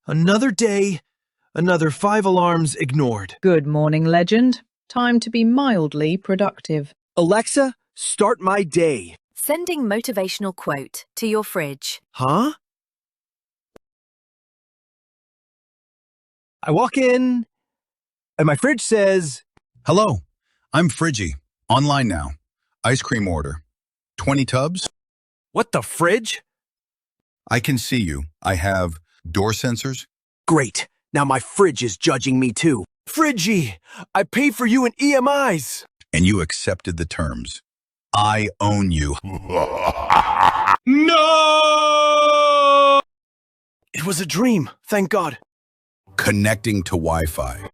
Another day, another 5 alarms ignored. Good morning, legend. Time to be mildly productive. Alexa, start my day. Sending motivational quote to your fridge. Huh? I walk in, and my fridge says, Hello, I'm Friggy. Online now. Ice cream order. 20 tubs? "What the fridge?" I can see you. I have door sensors. Great. Now my fridge is judging me too. Fridgy, I pay for you in EMIs. And you accepted the terms. I own you. No! It was a dream, thank God. Connecting to Wi-Fi.